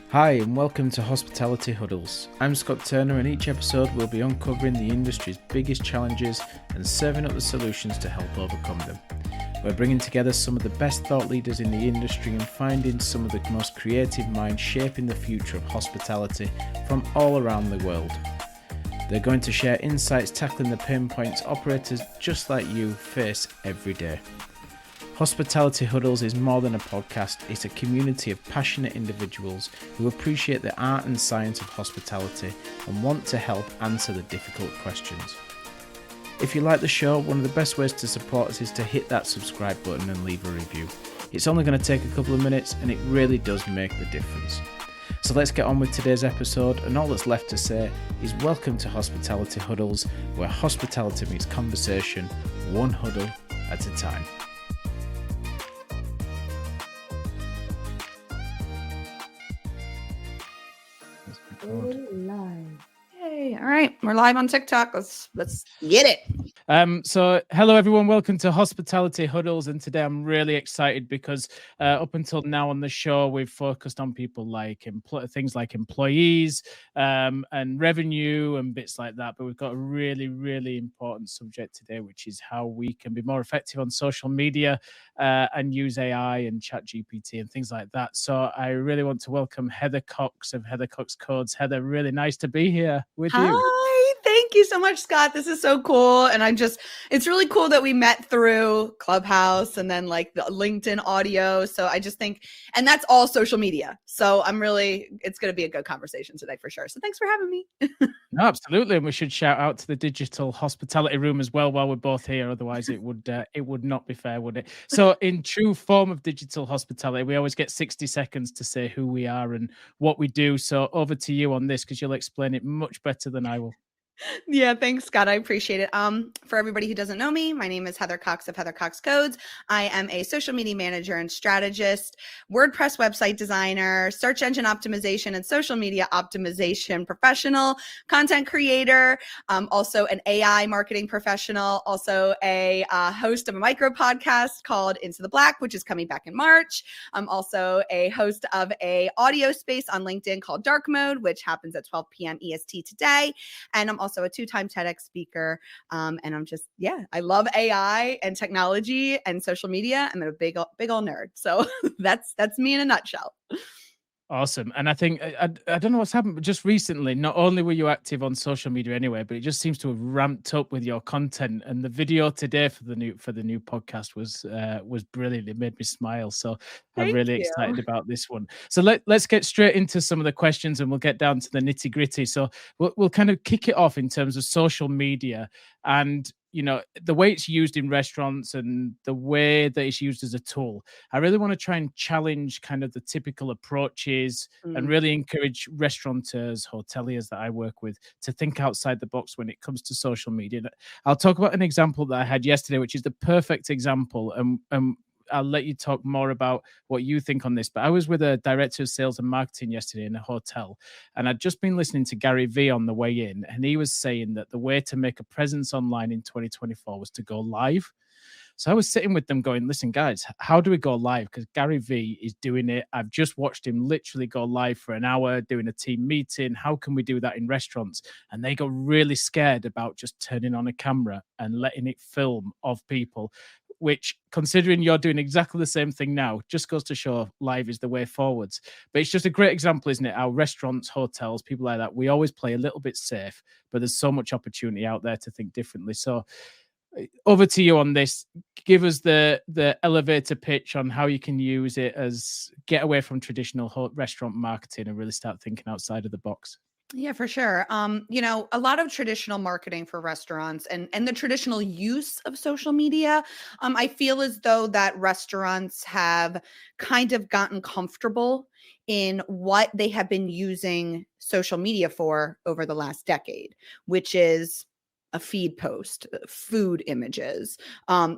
Hi and welcome to Hospitality Huddles. I'm Scott Turner and each episode we'll be uncovering the industry's biggest challenges and serving up the solutions to help overcome them. We're bringing together some of the best thought leaders in the industry and finding some of the most creative minds shaping the future of hospitality from all around the world. They're going to share insights tackling the pain points operators just like you face every day. Hospitality Huddles is more than a podcast, it's a community of passionate individuals who appreciate the art and science of hospitality and want to help answer the difficult questions. If you like the show, one of the best ways to support us is to hit that subscribe button and leave a review. It's only going to take a couple of minutes and it really does make the difference. So let's get on with today's episode, and all that's left to say is welcome to Hospitality Huddles, where hospitality meets conversation, one huddle at a time. Live. Yay. All right. We're live on TikTok. Let's get it. So hello everyone, welcome to Hospitality Huddles, and today I'm really excited because up until now on the show we've focused on people like things like employees and revenue and bits like that, but we've got a really important subject today, which is how we can be more effective on social media and use AI and ChatGPT and things like that. So I really want to welcome Heather Cox of Heather Cox Codes. Heather, really nice to be here with you. Hi, thank you so much, Scott. This is so cool. And it's really cool that we met through Clubhouse and then like the LinkedIn audio. So I just think, and that's all social media. So it's going to be a good conversation today for sure. So thanks for having me. No, absolutely. And we should shout out to the digital hospitality room as well while we're both here. Otherwise it would not be fair, would it? So in true form of digital hospitality, we always get 60 seconds to say who we are and what we do. So over to you on this, because you'll explain it much better than I will. Yeah, thanks, Scott. I appreciate it. For everybody who doesn't know me, my name is Heather Cox of Heather Cox Codes. I am a social media manager and strategist, WordPress website designer, search engine optimization and social media optimization professional, content creator, also an AI marketing professional, also a host of a micro podcast called Into the Black, which is coming back in March. I'm also a host of a audio space on LinkedIn called Dark Mode, which happens at 12 p.m. EST today. And I'm also a 2-time TEDx speaker. And I love AI and technology and social media. I'm a big old nerd. So that's me in a nutshell. Awesome. And I think, I don't know what's happened, but just recently, not only were you active on social media anyway, but it just seems to have ramped up with your content. And the video today for the new podcast was brilliant. It made me smile. So I'm really excited about this one. So let's get straight into some of the questions and we'll get down to the nitty gritty. So we'll kind of kick it off in terms of social media and, you know, the way it's used in restaurants and the way that it's used as a tool. I really want to try and challenge kind of the typical approaches and really encourage restaurateurs, hoteliers that I work with to think outside the box when it comes to social media. I'll talk about an example that I had yesterday, which is the perfect example. And I'll let you talk more about what you think on this. But I was with a director of sales and marketing yesterday in a hotel, and I'd just been listening to Gary Vee on the way in, and he was saying that the way to make a presence online in 2024 was to go live. So I was sitting with them going, listen, guys, how do we go live? Because Gary Vee is doing it. I've just watched him literally go live for an hour doing a team meeting. How can we do that in restaurants? And they got really scared about just turning on a camera and letting it film of people, which, considering you're doing exactly the same thing now, just goes to show live is the way forwards. But it's just a great example, isn't it? Our restaurants, hotels, people like that, we always play a little bit safe, but there's so much opportunity out there to think differently. So over to you on this. Give us the elevator pitch on how you can use it as get away from traditional restaurant marketing and really start thinking outside of the box. Yeah, for sure. A lot of traditional marketing for restaurants and the traditional use of social media, I feel as though that restaurants have kind of gotten comfortable in what they have been using social media for over the last decade, which is a feed post, food images,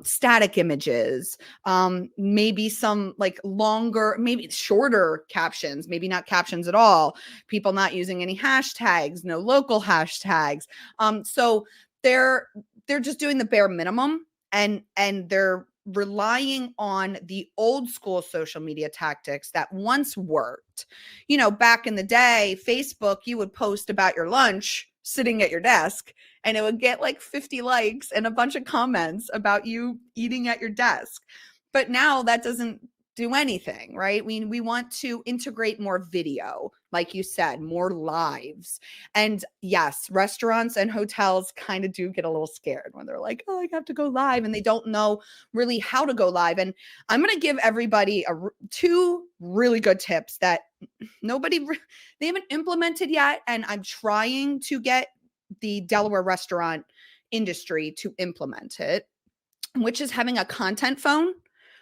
static images, maybe some like longer, maybe shorter captions, maybe not captions at all, people not using any hashtags, no local hashtags. So they're just doing the bare minimum and they're relying on the old school social media tactics that once worked. Back in the day, Facebook, you would post about your lunch sitting at your desk and it would get like 50 likes and a bunch of comments about you eating at your desk. But now that doesn't do anything, right? We want to integrate more video, like you said, more lives. And yes, restaurants and hotels kind of do get a little scared when they're like, oh, I have to go live, and they don't know really how to go live. And I'm going to give everybody two really good tips that they haven't implemented yet. And I'm trying to get the Delaware restaurant industry to implement it, which is having a content phone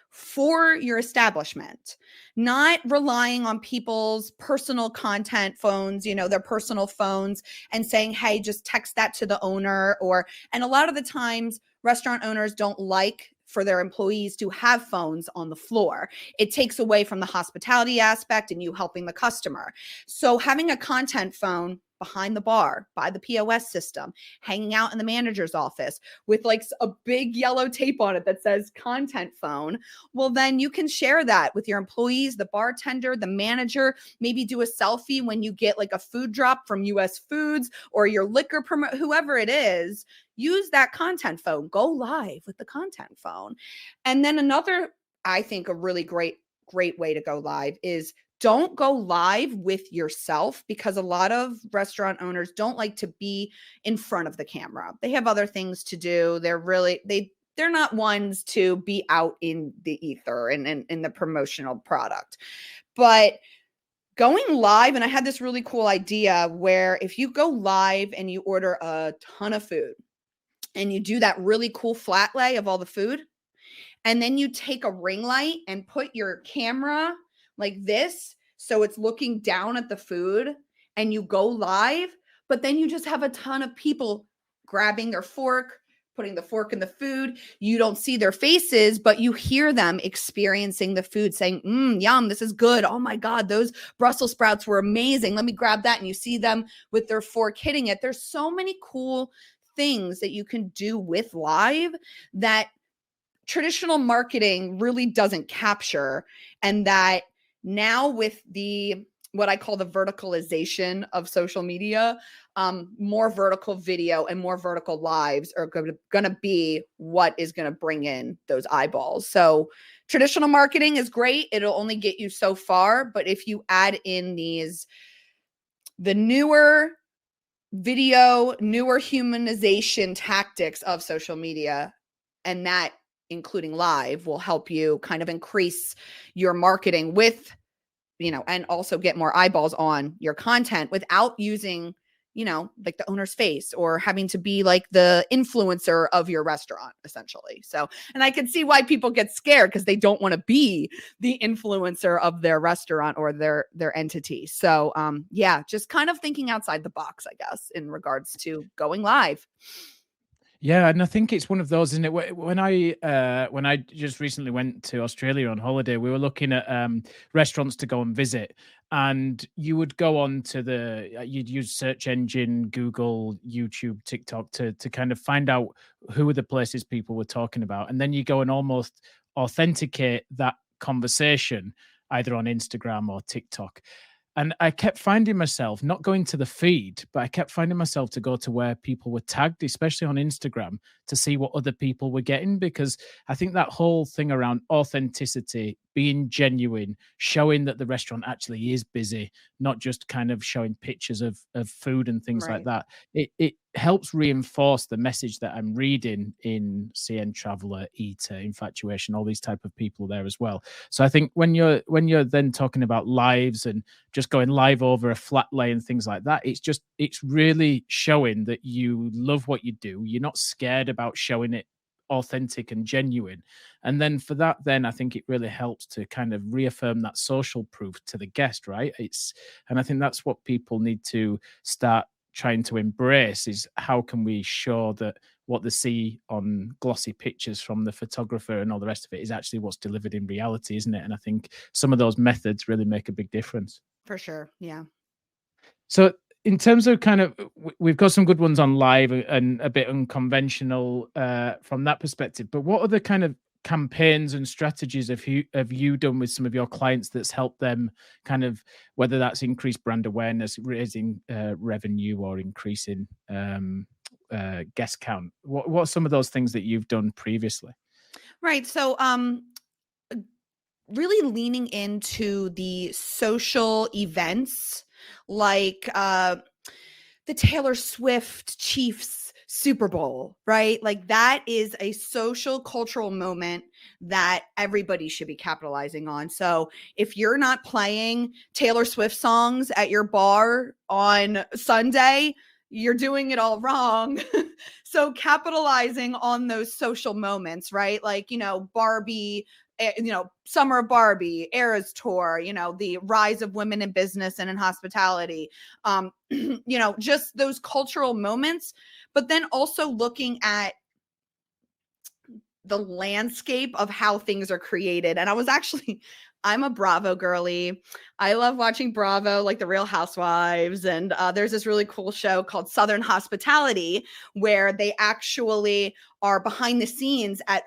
for your establishment, not relying on people's personal content phones, their personal phones, and saying, hey, just text that to the owner. And a lot of the times restaurant owners don't like for their employees to have phones on the floor. It takes away from the hospitality aspect and you helping the customer. So having a content phone behind the bar, by the POS system, hanging out in the manager's office with like a big yellow tape on it that says content phone. Well, then you can share that with your employees, the bartender, the manager, maybe do a selfie when you get like a food drop from US Foods or your liquor permit, whoever it is, use that content phone, go live with the content phone. And then another, I think a really great way to go live is don't go live with yourself, because a lot of restaurant owners don't like to be in front of the camera. They have other things to do. They're not ones to be out in the ether and in the promotional product. But going live, and I had this really cool idea where if you go live and you order a ton of food and you do that really cool flat lay of all the food, and then you take a ring light and put your camera like this, so it's looking down at the food, and you go live, but then you just have a ton of people grabbing their fork, putting the fork in the food. You don't see their faces, but you hear them experiencing the food, saying, yum, this is good. Oh my God, those Brussels sprouts were amazing. Let me grab that. And you see them with their fork hitting it. There's so many cool things that you can do with live that traditional marketing really doesn't capture, and that now with what I call the verticalization of social media, more vertical video and more vertical lives are going to be what is going to bring in those eyeballs. So traditional marketing is great. It'll only get you so far. But if you add in the newer video, newer humanization tactics of social media, and that including live, will help you kind of increase your marketing with, and also get more eyeballs on your content without using, like the owner's face or having to be like the influencer of your restaurant, essentially. So, and I can see why people get scared, because they don't want to be the influencer of their restaurant or their entity. So, yeah, just kind of thinking outside the box, I guess, in regards to going live. Yeah, and I think it's one of those, isn't it? When I just recently went to Australia on holiday, we were looking at restaurants to go and visit, and you would go on to you'd use search engine, Google, YouTube, TikTok to kind of find out who were the places people were talking about, and then you go and almost authenticate that conversation either on Instagram or TikTok. And I kept finding myself not going to the feed, but I kept finding myself to go to where people were tagged, especially on Instagram, to see what other people were getting. Because I think that whole thing around authenticity, being genuine, showing that the restaurant actually is busy, not just kind of showing pictures of food and things like that. It helps reinforce the message that I'm reading in CN Traveler, Eater, Infatuation, all these type of people there as well. So I think when you're then talking about lives and just going live over a flat lay and things like that, it's really showing that you love what you do. You're not scared about showing it authentic and genuine. And then for that, then I think it really helps to kind of reaffirm that social proof to the guest, right? And I think that's what people need to start trying to embrace, is how can we show that what they see on glossy pictures from the photographer and all the rest of it is actually what's delivered in reality, isn't it? And I think some of those methods really make a big difference. For sure. Yeah. So in terms of kind of, we've got some good ones on live and a bit unconventional from that perspective, but what are the kind of campaigns and strategies have you done with some of your clients that's helped them kind of, whether that's increased brand awareness, raising revenue, or increasing guest count? What's some of those things that you've done previously? Right. So really leaning into the social events like the Taylor Swift Chiefs Super Bowl, right? Like that is a social cultural moment that everybody should be capitalizing on. So if you're not playing Taylor Swift songs at your bar on Sunday, you're doing it all wrong. So capitalizing on those social moments, right? Like, Barbie, Summer of Barbie, Eras Tour, the rise of women in business and in hospitality, just those cultural moments, but then also looking at the landscape of how things are created. And I'm a Bravo girly. I love watching Bravo, like the Real Housewives. And there's this really cool show called Southern Hospitality, where they actually are behind the scenes at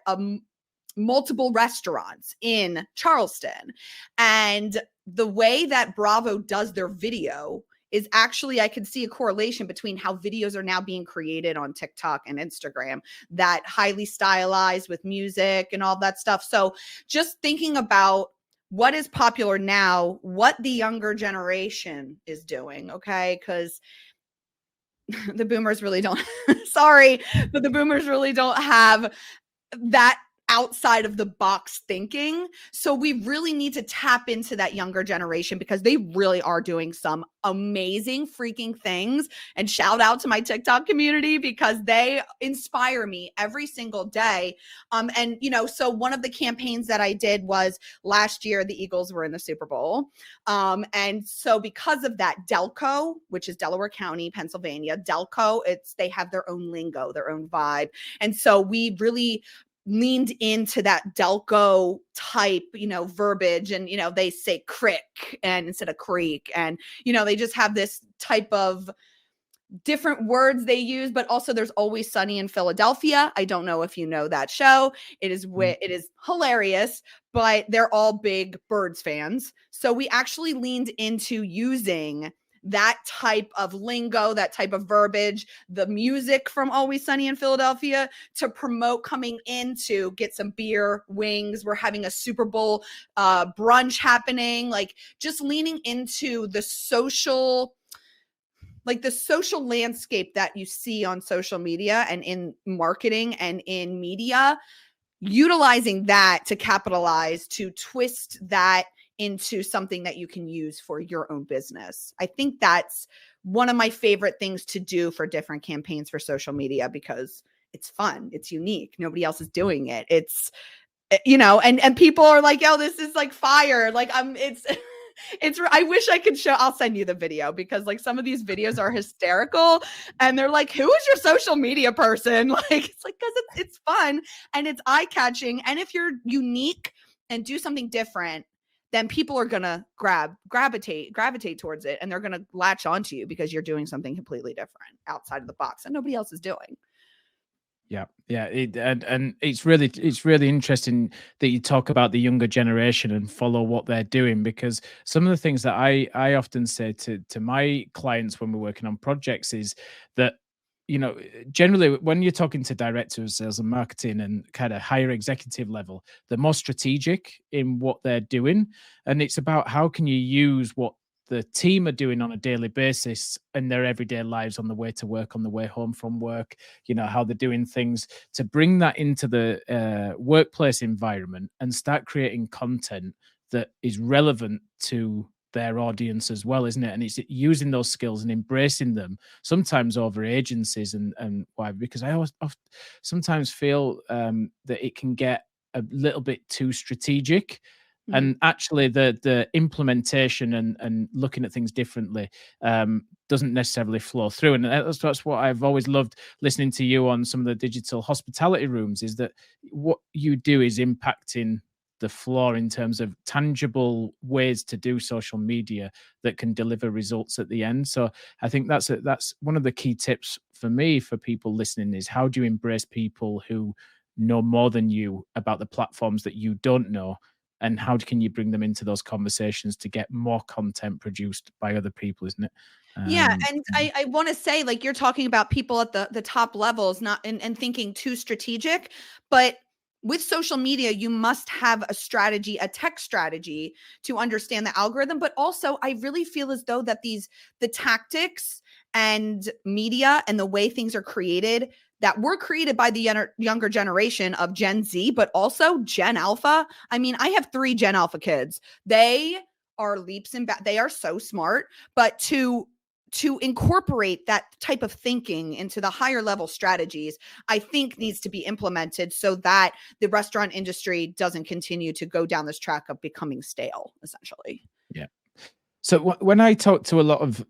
multiple restaurants in Charleston. And the way that Bravo does their video is actually, I can see a correlation between how videos are now being created on TikTok and Instagram, that highly stylized with music and all that stuff. So just thinking about what is popular now, what the younger generation is doing, okay? Because the boomers really don't, sorry, but the boomers really don't have that outside of the box thinking. So we really need to tap into that younger generation, because they really are doing some amazing freaking things. And shout out to my TikTok community, because they inspire me every single day. And so one of the campaigns that I did was last year, the Eagles were in the Super Bowl. And so because of that, Delco, which is Delaware County, Pennsylvania, Delco, they have their own lingo, their own vibe. And so we really leaned into that Delco type, verbiage, and, they say crick and instead of creek. And, they just have this type of different words they use, but also there's Always Sunny in Philadelphia. I don't know if you know that show. It is hilarious, but they're all big Birds fans. So we actually leaned into using that type of lingo, that type of verbiage, the music from Always Sunny in Philadelphia, to promote coming in to get some beer, wings. We're having a Super Bowl brunch happening, like just leaning into the social landscape that you see on social media and in marketing and in media, utilizing that to capitalize, to twist that into something that you can use for your own business. I think that's one of my favorite things to do for different campaigns for social media, because it's fun. It's unique. Nobody else is doing it. It's, and people are like, yo, this is like fire. Like I wish I could show, I'll send you the video, because like some of these videos are hysterical, and they're like, who is your social media person? Like, it's like, cause it's fun and it's eye catching. And if you're unique and do something different, then people are going to gravitate towards it, and they're going to latch onto you because you're doing something completely different outside of the box that nobody else is doing. Yeah. And it's really interesting that you talk about the younger generation and follow what they're doing, because some of the things that I often say to my clients when we're working on projects is that, generally when you're talking to directors of sales and marketing and kind of higher executive level, they're more strategic in what they're doing. And it's about how can you use what the team are doing on a daily basis in their everyday lives, on the way to work, on the way home from work, how they're doing things, to bring that into the workplace environment and start creating content that is relevant to their audience as well, isn't it? And it's using those skills and embracing them, sometimes over agencies and why, because I sometimes feel that it can get a little bit too strategic. And actually the implementation and looking at things differently doesn't necessarily flow through. And that's what I've always loved listening to you on some of the digital hospitality rooms, is that what you do is impacting the floor in terms of tangible ways to do social media that can deliver results at the end. So I think that's one of the key tips for me, for people listening, is how do you embrace people who know more than you about the platforms that you don't know, and how can you bring them into those conversations to get more content produced by other people, isn't it? Yeah, Um, and I want to say, like, you're talking about people at the top levels, not and thinking too strategic, but with social media, you must have a strategy, a tech strategy to understand the algorithm. But also, I really feel as though that the tactics and media and the way things are created that were created by the younger generation of Gen Z, but also Gen Alpha. I mean, I have 3 Gen Alpha kids. They are leaps and bounds. They are so smart, but to incorporate that type of thinking into the higher level strategies, I think needs to be implemented so that the restaurant industry doesn't continue to go down this track of becoming stale, essentially. yeah. So when I talk to a lot of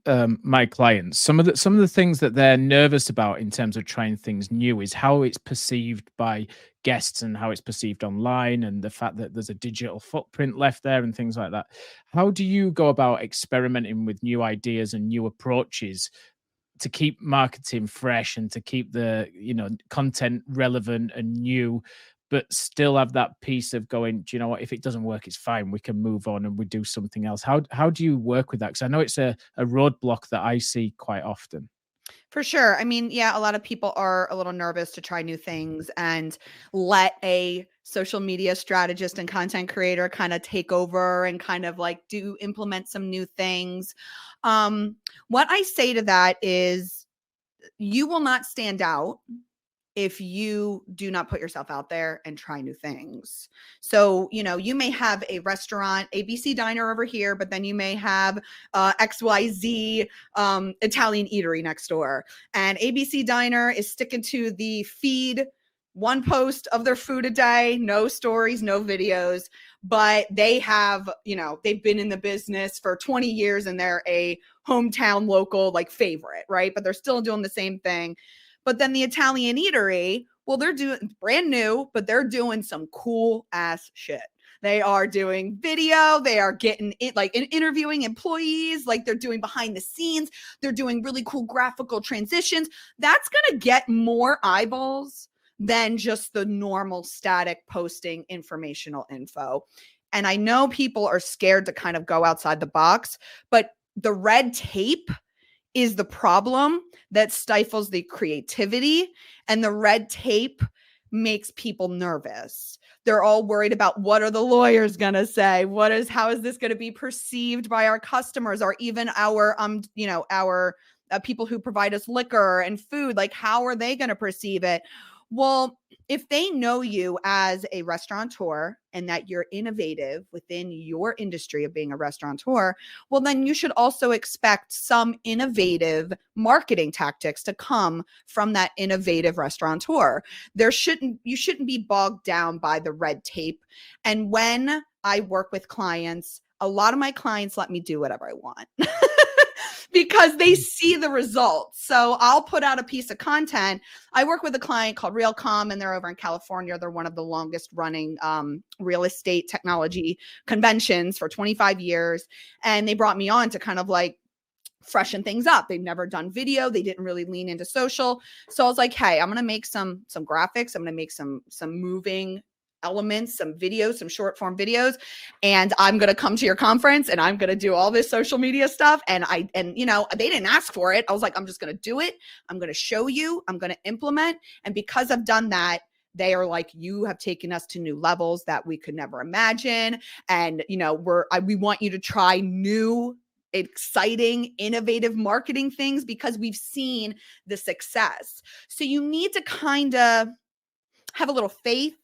my clients, some of the things that they're nervous about in terms of trying things new is how it's perceived by guests and how it's perceived online, and the fact that there's a digital footprint left there and things like that. How do you go about experimenting with new ideas and new approaches to keep marketing fresh and to keep the content relevant and new, but still have that piece of going, do you know what, if it doesn't work, it's fine, we can move on and we do something else? How do you work with that? Because I know it's a roadblock that I see quite often. For sure. I mean, yeah, a lot of people are a little nervous to try new things and let a social media strategist and content creator kind of take over and kind of like do implement some new things. What I say to that is you will not stand out if you do not put yourself out there and try new things. So, you may have a restaurant, ABC Diner over here, but then you may have XYZ Italian eatery next door. And ABC Diner is sticking to the feed, one post of their food a day, no stories, no videos, but they have, they've been in the business for 20 years and they're a hometown local like favorite, right? But they're still doing the same thing. But then the Italian eatery, well, they're doing brand new, but they're doing some cool ass shit. They are doing video. They are getting it, like interviewing employees, like they're doing behind the scenes. They're doing really cool graphical transitions. That's going to get more eyeballs than just the normal static posting informational info. And I know people are scared to kind of go outside the box, but the red tape is the problem that stifles the creativity, and the red tape makes people nervous. They're all worried about what are the lawyers going to say? How is this going to be perceived by our customers or even our people who provide us liquor and food? Like, how are they going to perceive it? Well, if they know you as a restaurateur and that you're innovative within your industry of being a restaurateur, well, then you should also expect some innovative marketing tactics to come from that innovative restaurateur. You shouldn't be bogged down by the red tape. And when I work with clients, a lot of my clients let me do whatever I want. Because they see the results. So I'll put out a piece of content. I work with a client called Realcomm, and they're over in California. They're one of the longest running real estate technology conventions for 25 years. And they brought me on to kind of like freshen things up. They've never done video. They didn't really lean into social. So I was like, hey, I'm going to make some graphics. I'm going to make some moving elements, some videos, some short form videos, and I'm going to come to your conference and I'm going to do all this social media stuff. And they didn't ask for it. I was like, I'm just going to do it. I'm going to show you, I'm going to implement. And because I've done that, they are like, you have taken us to new levels that we could never imagine. And, we want you to try new, exciting, innovative marketing things because we've seen the success. So you need to kind of have a little faith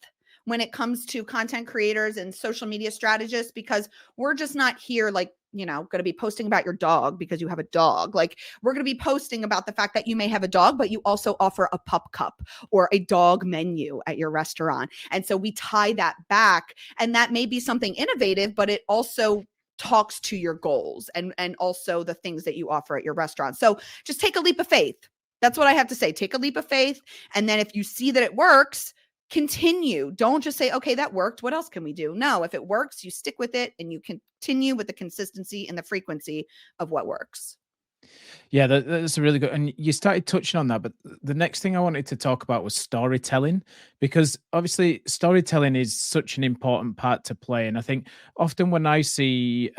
when it comes to content creators and social media strategists, because we're just not here like, going to be posting about your dog because you have a dog. Like, we're going to be posting about the fact that you may have a dog, but you also offer a pup cup or a dog menu at your restaurant. And so we tie that back, and that may be something innovative, but it also talks to your goals and also the things that you offer at your restaurant. So just take a leap of faith. That's what I have to say. Take a leap of faith. And then if you see that it works, continue. Don't just say, okay, that worked. What else can we do? No, if it works, you stick with it and you continue with the consistency and the frequency of what works. Yeah, that's a really good. And you started touching on that, but the next thing I wanted to talk about was storytelling, because obviously storytelling is such an important part to play. And I think often when I see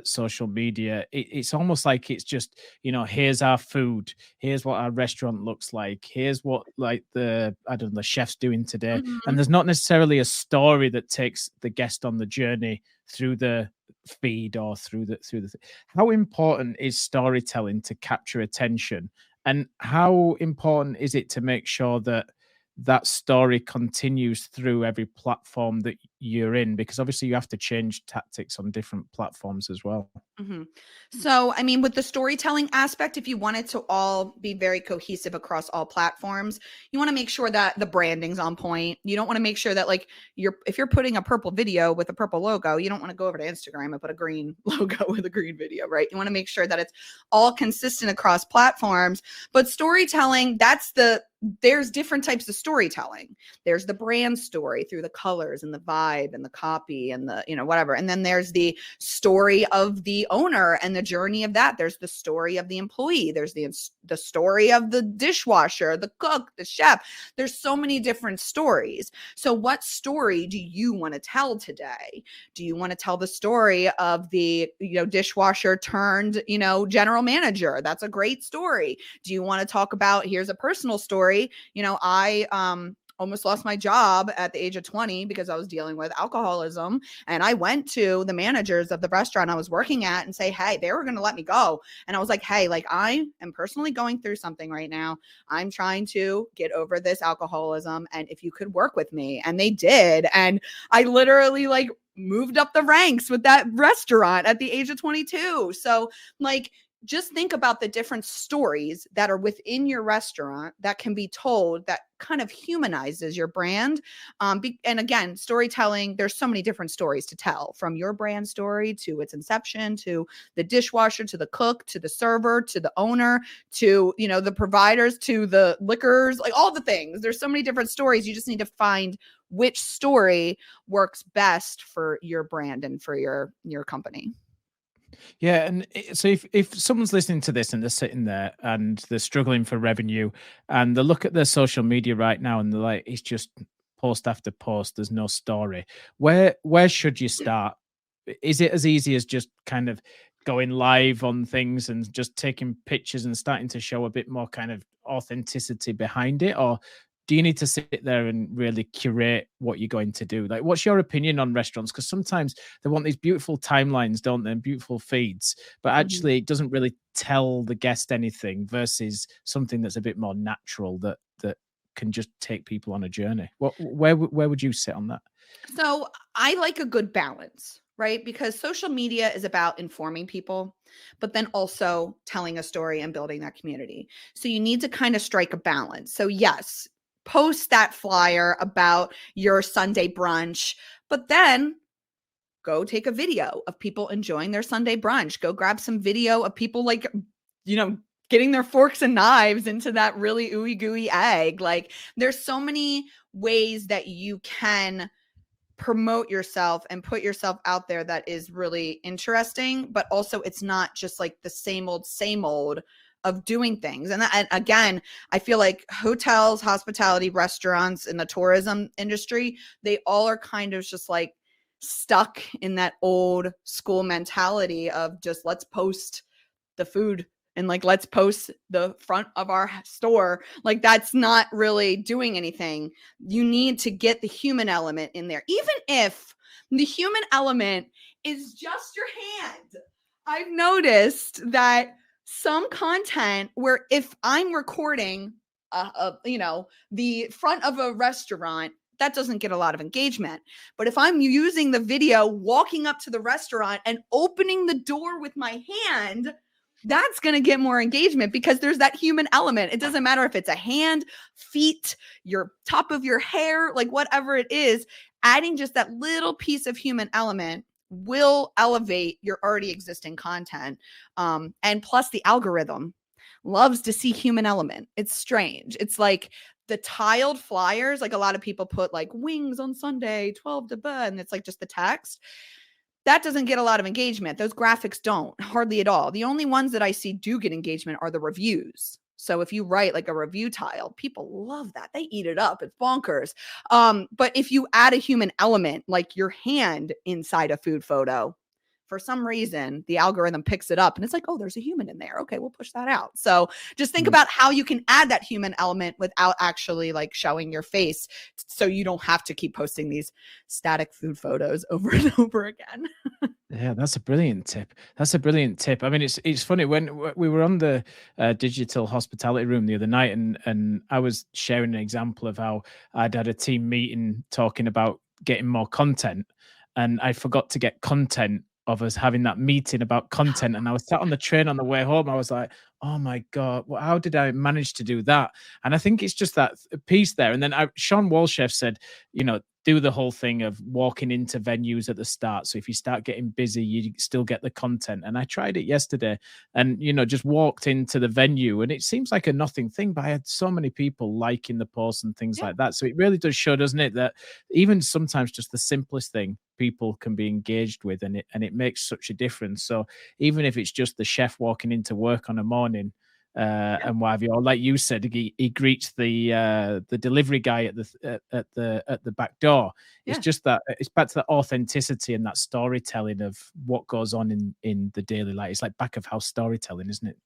social media, it's almost like it's just, here's our food, here's what our restaurant looks like, here's what like the I don't know the chef's doing today, and Mhm. there's not necessarily a story that takes the guest on the journey through the feed or through the how important is storytelling to capture attention? And how important is it to make sure that that story continues through every platform that you're in? Because obviously you have to change tactics on different platforms as well. Mhm. So, I mean, with the storytelling aspect, if you want it to all be very cohesive across all platforms, you want to make sure that the branding's on point. You don't want to make sure that like if you're putting a purple video with a purple logo, you don't want to go over to Instagram and put a green logo with a green video, right? You want to make sure that it's all consistent across platforms. But storytelling, there's different types of storytelling. There's the brand story through the colors and the vibe and the copy and the, whatever. And then there's the story of the owner and the journey of that. There's the story of the employee. There's the story of the dishwasher, the cook, the chef. There's so many different stories. So what story do you want to tell today? Do you want to tell the story of the, dishwasher turned, general manager? That's a great story. Do you want to talk about, here's a personal story. I almost lost my job at the age of 20 because I was dealing with alcoholism. And I went to the managers of the restaurant I was working at and say, hey, they were going to let me go. And I was like, hey, like I am personally going through something right now. I'm trying to get over this alcoholism. And if you could work with me. And they did. And I literally like moved up the ranks with that restaurant at the age of 22. So like, just think about the different stories that are within your restaurant that can be told that kind of humanizes your brand. And again, storytelling, there's so many different stories to tell, from your brand story to its inception, to the dishwasher, to the cook, to the server, to the owner, to, the providers, to the liquors, like all the things. There's so many different stories. You just need to find which story works best for your brand and for your company. Yeah, and so if someone's listening to this and they're sitting there and they're struggling for revenue, and they look at their social media right now and they're like, it's just post after post, there's no story. Where should you start? Is it as easy as just kind of going live on things and just taking pictures and starting to show a bit more kind of authenticity behind it? Or do you need to sit there and really curate what you're going to do? Like, what's your opinion on restaurants? Because sometimes they want these beautiful timelines, don't they? And beautiful feeds, but Mhm. actually it doesn't really tell the guest anything versus something that's a bit more natural that can just take people on a journey. Where would you sit on that? So I like a good balance, right? Because social media is about informing people, but then also telling a story and building that community. So you need to kind of strike a balance. So, yes, post that flyer about your Sunday brunch, but then go take a video of people enjoying their Sunday brunch. Go grab some video of people like, you know, getting their forks and knives into that really ooey gooey egg. Like, there's so many ways that you can promote yourself and put yourself out there that is really interesting, but also it's not just like the same old of doing things. And again, I feel like hotels, hospitality, restaurants, and the tourism industry, they all are kind of just like stuck in that old school mentality of just let's post the food and like let's post the front of our store. Like, that's not really doing anything. You need to get the human element in there, even if the human element is just your hand. I've noticed that some content where if I'm recording the front of a restaurant, that doesn't get a lot of engagement. But if I'm using the video walking up to the restaurant and opening the door with my hand, that's going to get more engagement because there's that human element. It doesn't matter if it's a hand, feet, your top of your hair, like whatever it is, adding just that little piece of human element will elevate your already existing content. And plus, the algorithm loves to see human element. It's strange. It's like the tiled flyers, like a lot of people put like wings on Sunday, 12 to bed, and it's like just the text. that doesn't get a lot of engagement. Those graphics don't, hardly at all. The only ones that I see do get engagement are the reviews. So if you write like a review tile, people love that. They eat it up. It's bonkers. But if you add a human element, like your hand inside a food photo, for some reason, the algorithm picks it up and it's like, oh, there's a human in there. Okay, we'll push that out. So just think about how you can add that human element without actually like showing your face, so you don't have to keep posting these static food photos over and over again. Yeah, that's a brilliant tip. That's a brilliant tip. I mean, it's funny when we were on the digital hospitality room the other night, and I was sharing an example of how I'd had a team meeting talking about getting more content, and I forgot to get content of us having that meeting about content. And I was sat on the train on the way home. I was like, oh my God, well, how did I manage to do that? And I think it's just that piece there. And then Sean Walchef said, do the whole thing of walking into venues at the start. So if you start getting busy, you still get the content. And I tried it yesterday and, just walked into the venue, and it seems like a nothing thing, but I had so many people liking the posts and things like that. So it really does show, doesn't it, that even sometimes just the simplest thing people can be engaged with, and it makes such a difference. So even if it's just the chef walking into work on a morning, and what have you, or like you said, he greets the delivery guy at the back door. It's just that it's back to that authenticity and that storytelling of what goes on in the daily life. It's like back of house storytelling, isn't it?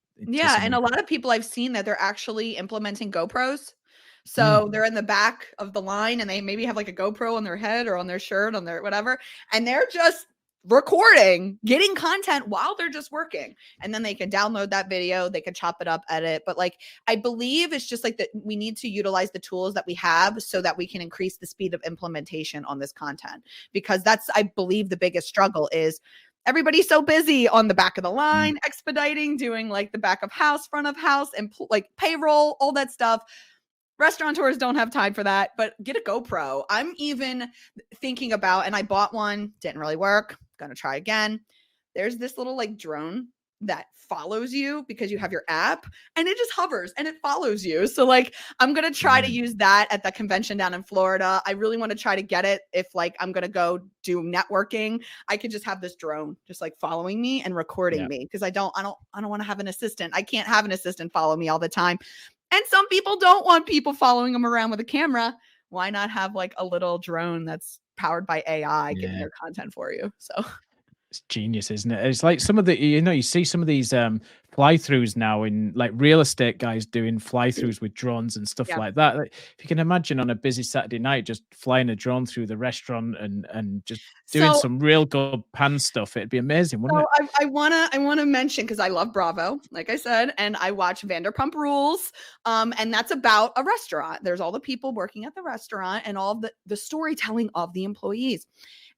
And a lot of people I've seen that they're actually implementing GoPros. So they're in the back of the line and they maybe have like a GoPro on their head or on their shirt, on their whatever, and they're just recording, getting content while they're just working. And then they can download that video, they can chop it up, edit. But like, I believe it's just like that we need to utilize the tools that we have so that we can increase the speed of implementation on this content, because that's, I believe, the biggest struggle is everybody's so busy on the back of the line, expediting, doing like the back of house, front of house, and like payroll, all that stuff. Restaurateurs don't have time for that, but get a GoPro. I'm even thinking about, and I bought one, didn't really work. Gonna try again. There's this little like drone that follows you because you have your app, and it just hovers and it follows you. So like, I'm gonna try to use that at the convention down in Florida. I really want to try to get it if like I'm gonna go do networking. I could just have this drone just like following me and recording me, because I don't want to have an assistant. I can't have an assistant follow me all the time. And some people don't want people following them around with a camera. Why not have like a little drone that's powered by AI getting their content for you? So it's genius, isn't it? It's like some of the, you see some of these fly-throughs now in like real estate guys doing fly-throughs with drones and stuff like that. Like, if you can imagine on a busy Saturday night, just flying a drone through the restaurant and just doing some real good pan stuff, it'd be amazing, wouldn't it? I wanna mention, because I love Bravo, like I said, and I watch Vanderpump Rules, and that's about a restaurant. There's all the people working at the restaurant and all the storytelling of the employees.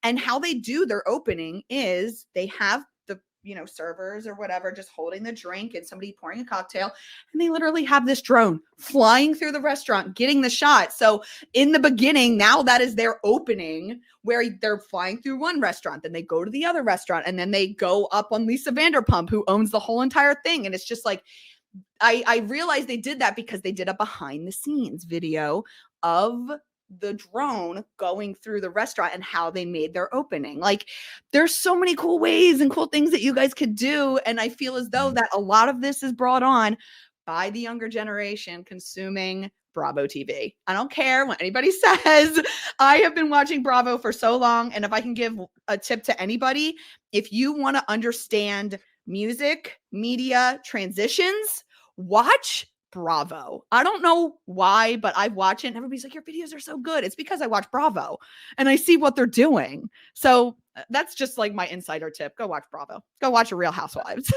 And how they do their opening is they have the, servers or whatever just holding the drink and somebody pouring a cocktail, and they literally have this drone flying through the restaurant, getting the shot. So in the beginning, now that is their opening, where they're flying through one restaurant, then they go to the other restaurant, and then they go up on Lisa Vanderpump, who owns the whole entire thing. And it's just like, I realized they did that because they did a behind the scenes video of the drone going through the restaurant and how they made their opening. Like, there's so many cool ways and cool things that you guys could do. And I feel as though that a lot of this is brought on by the younger generation consuming Bravo TV. I don't care what anybody says. I have been watching Bravo for so long. And if I can give a tip to anybody, if you want to understand music, media, transitions, watch Bravo. I don't know why, but I watch it and everybody's like, your videos are so good. It's because I watch Bravo and I see what they're doing. So that's just like my insider tip. Go watch Bravo. Go watch a Real Housewives.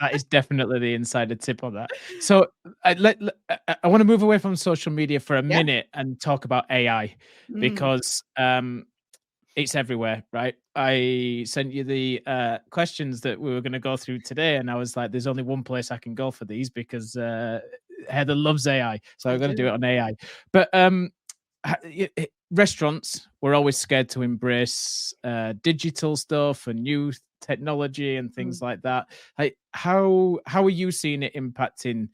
That is definitely the insider tip on that. So I want to move away from social media for a minute and talk about AI, because it's everywhere, right? I sent you the questions that we were going to go through today, and I was like, there's only one place I can go for these, because Heather loves AI, so I'm going to do it on AI. But restaurants were always scared to embrace digital stuff and new technology and things like that. Like, how are you seeing it impacting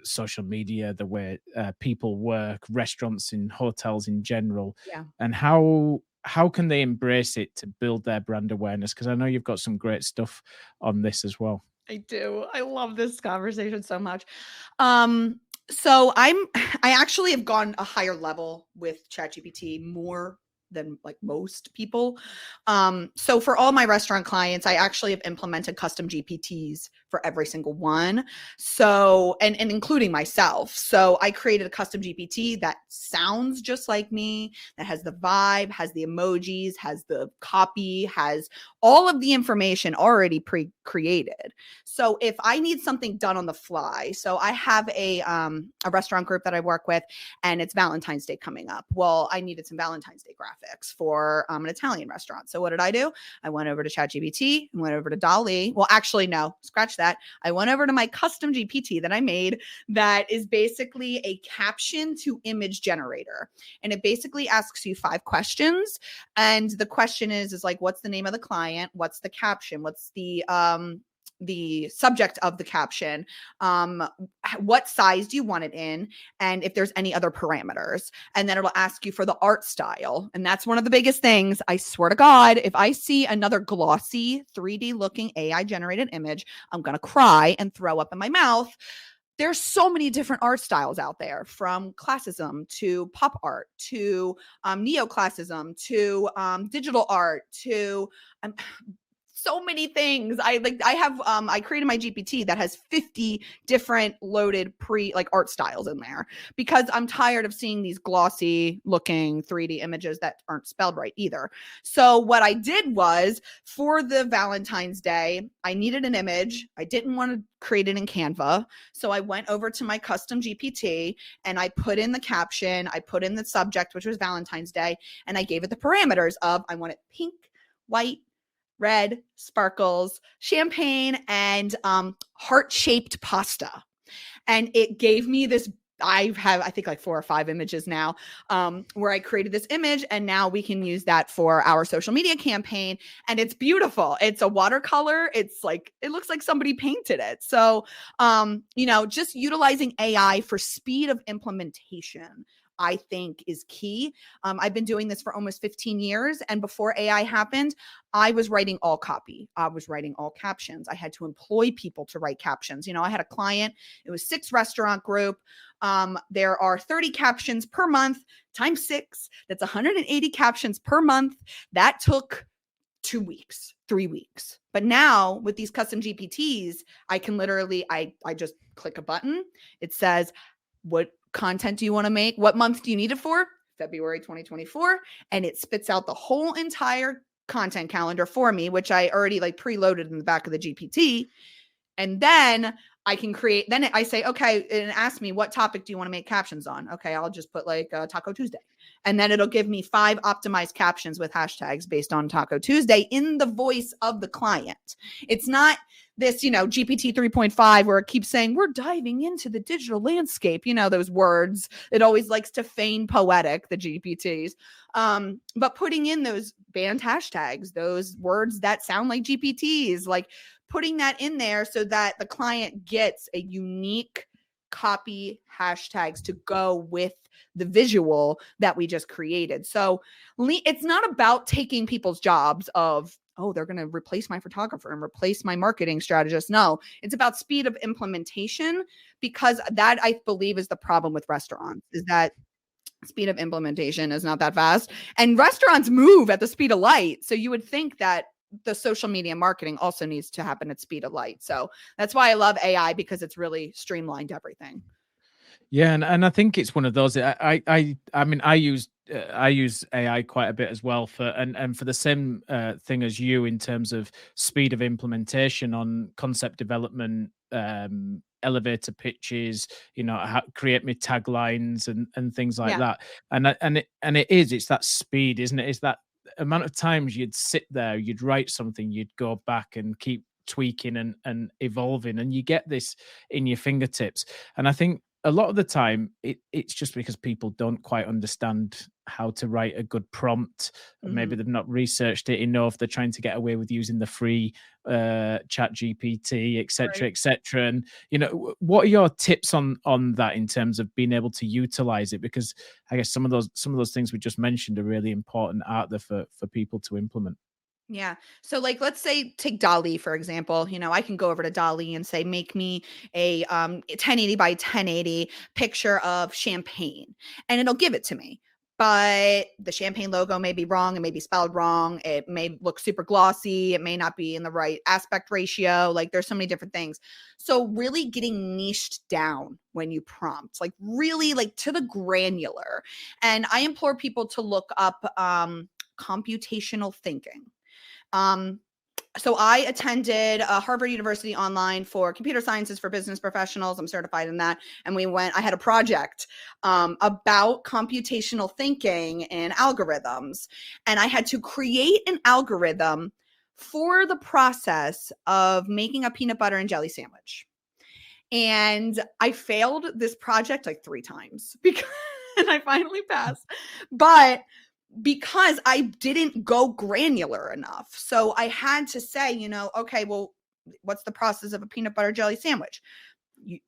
social media, the way people work, restaurants and hotels in general? And how how can they embrace it to build their brand awareness? Because I know you've got some great stuff on this as well. I do. I love this conversation so much. So I actually have gone a higher level with ChatGPT more than like most people. So for all my restaurant clients, I actually have implemented custom GPTs for every single one. So, and including myself. So I created a custom GPT that sounds just like me, that has the vibe, has the emojis, has the copy, has all of the information already pre-created. So if I need something done on the fly, so I have a restaurant group that I work with, and it's Valentine's Day coming up. Well, I needed some Valentine's Day graphics for an Italian restaurant. So what did I do? I went over to ChatGPT and went over to DALL-E. Well, actually, no, scratch that. I went over to my custom GPT that I made that is basically a caption to image generator. And it basically asks you 5 questions. And the question is like, what's the name of the client? What's the caption? What's the subject of the caption, what size do you want it in, and if there's any other parameters. And then it'll ask you for the art style. And that's one of the biggest things. I swear to God, if I see another glossy 3D looking AI generated image, I'm going to cry and throw up in my mouth. There's so many different art styles out there, from classicism to pop art to neoclassicism to digital art to so many things. I created my GPT that has 50 different loaded art styles in there, because I'm tired of seeing these glossy looking 3D images that aren't spelled right either. So what I did was, for the Valentine's Day, I needed an image. I didn't want to create it in Canva. So I went over to my custom GPT and I put in the caption, I put in the subject, which was Valentine's Day, and I gave it the parameters of, I want it pink, white, red, sparkles, champagne, and heart-shaped pasta. And it gave me this, I think like 4 or 5 images now, where I created this image, and now we can use that for our social media campaign. And it's beautiful. It's a watercolor. It's like, it looks like somebody painted it. So, just utilizing AI for speed of implementation, I think, is key. I've been doing this for almost 15 years. And before AI happened, I was writing all copy. I was writing all captions. I had to employ people to write captions. I had a client, it was 6 restaurant group. There are 30 captions per month times 6. That's 180 captions per month. That took 2 weeks, 3 weeks. But now with these custom GPTs, I can literally, I just click a button. It says, what content do you want to make? What month do you need it for? February 2024. And it spits out the whole entire content calendar for me, which I already preloaded in the back of the GPT. And then I can create, then I say, okay, and ask me, what topic do you want to make captions on? Okay, I'll just put Taco Tuesday. And then it'll give me 5 optimized captions with hashtags based on Taco Tuesday in the voice of the client. It's not this, GPT 3.5 where it keeps saying, we're diving into the digital landscape. Those words, it always likes to feign poetic, the GPTs. But putting in those banned hashtags, those words that sound like GPTs, putting that in there so that the client gets a unique copy hashtags to go with the visual that we just created. So it's not about taking people's jobs of, oh, they're going to replace my photographer and replace my marketing strategist. No, it's about speed of implementation, because that, I believe, is the problem with restaurants, is that speed of implementation is not that fast. And restaurants move at the speed of light. So you would think that the social media marketing also needs to happen at speed of light. So that's why I love AI, because it's really streamlined everything. Yeah, and I think it's one of those. I mean, I use AI quite a bit as well for the same thing as you, in terms of speed of implementation on concept development, elevator pitches, create me taglines and things like that. And it's that speed, isn't it? It's that amount of times you'd sit there, you'd write something, you'd go back and keep tweaking and evolving, and you get this in your fingertips. And I think a lot of the time it's just because people don't quite understand how to write a good prompt. Maybe they've not researched it enough. They're trying to get away with using the free chat GPT, etc., etc. And what are your tips on that in terms of being able to utilize it? Because I guess some of those things we just mentioned are really important out there for people to implement. Yeah. So like let's say take DALL-E for example. I can go over to DALL-E and say make me a 1080 by 1080 picture of champagne and it'll give it to me. But the champagne logo may be wrong, it may be spelled wrong, it may look super glossy, it may not be in the right aspect ratio. Like there's so many different things. So really getting niched down when you prompt, like really like to the granular. And I implore people to look up computational thinking. So I attended Harvard University online for computer sciences for business professionals. I'm certified in that. And I had a project about computational thinking and algorithms. And I had to create an algorithm for the process of making a peanut butter and jelly sandwich. And I failed this project like 3 times and I finally passed. But because I didn't go granular enough. So I had to say, okay, well, what's the process of a peanut butter jelly sandwich?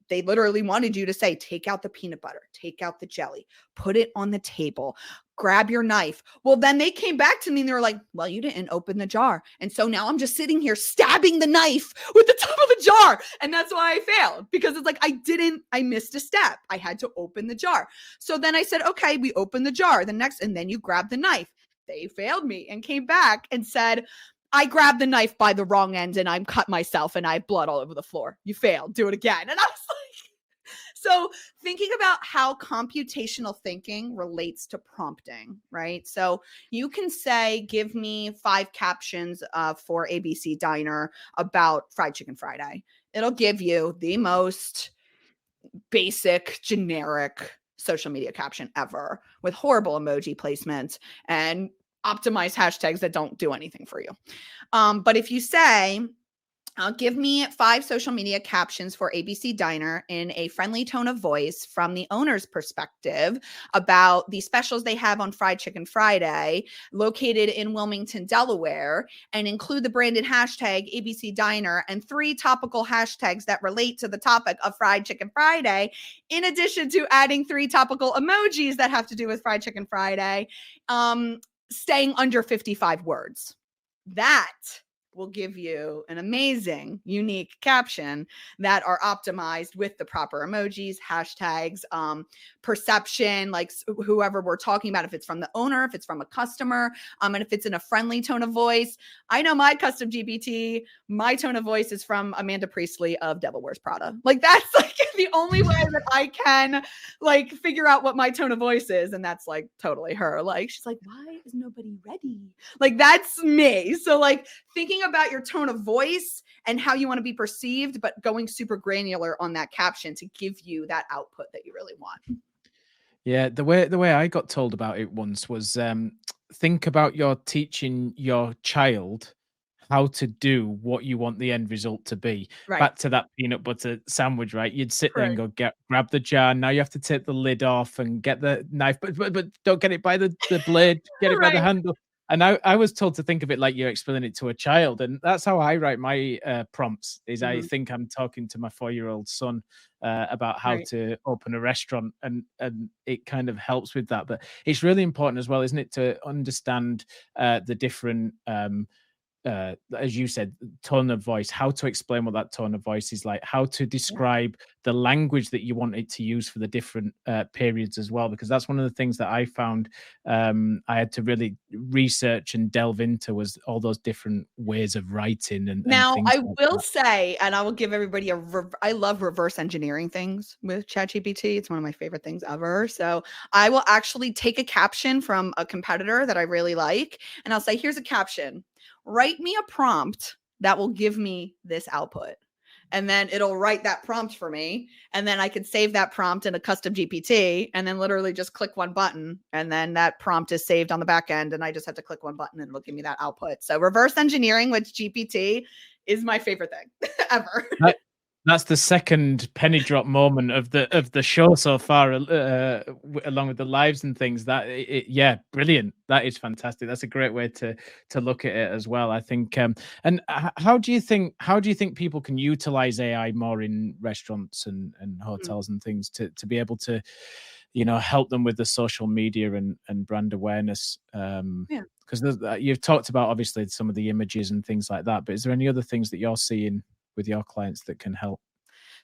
They literally wanted you to say, take out the peanut butter, take out the jelly, put it on the table, grab your knife. Well, then they came back to me and they were like, well, you didn't open the jar. And so now I'm just sitting here stabbing the knife with the top of the jar. And that's why I failed, because it's like, I missed a step. I had to open the jar. So then I said, okay, we opened the jar and then you grab the knife. They failed me and came back and said, I grabbed the knife by the wrong end and I cut myself and I have blood all over the floor. You failed. Do it again. And I was like, so thinking about how computational thinking relates to prompting, right? So you can say, give me 5 captions for ABC Diner about Fried Chicken Friday. It'll give you the most basic, generic social media caption ever with horrible emoji placement and optimize hashtags that don't do anything for you. But if you say, give me 5 social media captions for ABC Diner in a friendly tone of voice from the owner's perspective about the specials they have on Fried Chicken Friday, located in Wilmington, Delaware, and include the branded hashtag ABC Diner and 3 topical hashtags that relate to the topic of Fried Chicken Friday, in addition to adding 3 topical emojis that have to do with Fried Chicken Friday, staying under 55 words. That will give you an amazing, unique caption that are optimized with the proper emojis, hashtags, perception, like whoever we're talking about, if it's from the owner, if it's from a customer, and if it's in a friendly tone of voice. I know my custom GPT, my tone of voice is from Amanda Priestley of Devil Wears Prada. Like that's like the only way that I can like figure out what my tone of voice is. And that's like totally her. Like, she's like, why is nobody ready? Like that's me. So like thinking about your tone of voice and how you want to be perceived, but going super granular on that caption to give you that output that you really want. Yeah, the way I got told about it once was think about your teaching your child how to do what you want the end result to be. Right. Back to that peanut butter sandwich, right? You'd sit there and go grab the jar. Now you have to take the lid off and get the knife, but don't get it by the blade, get it by the handle. And I was told to think of it like you're explaining it to a child. And that's how I write my prompts is I think I'm talking to my 4-year-old son about how to open a restaurant. And it kind of helps with that. But it's really important as well, isn't it, to understand the different as you said, tone of voice, how to explain what that tone of voice is like, how to describe the language that you want it to use for the different periods as well, because that's one of the things that I found I had to really research and delve into was all those different ways of writing. And now I will say, and I will give everybody I love reverse engineering things with ChatGPT. It's one of my favorite things ever. So I will actually take a caption from a competitor that I really like, and I'll say, here's a caption. Write me a prompt that will give me this output. And then it'll write that prompt for me. And then I can save that prompt in a custom GPT and then literally just click one button. And then that prompt is saved on the back end. And I just have to click one button and it'll give me that output. So reverse engineering with GPT is my favorite thing ever. That's the second penny drop moment of the show so far, along with the lives and things. Yeah, brilliant. That is fantastic. That's a great way to look at it as well, I think. And how do you think people can utilize AI more in restaurants and hotels and things to be able to, help them with the social media and brand awareness? Yeah. Because you've talked about obviously some of the images and things like that, but is there any other things that you're seeing with your clients that can help?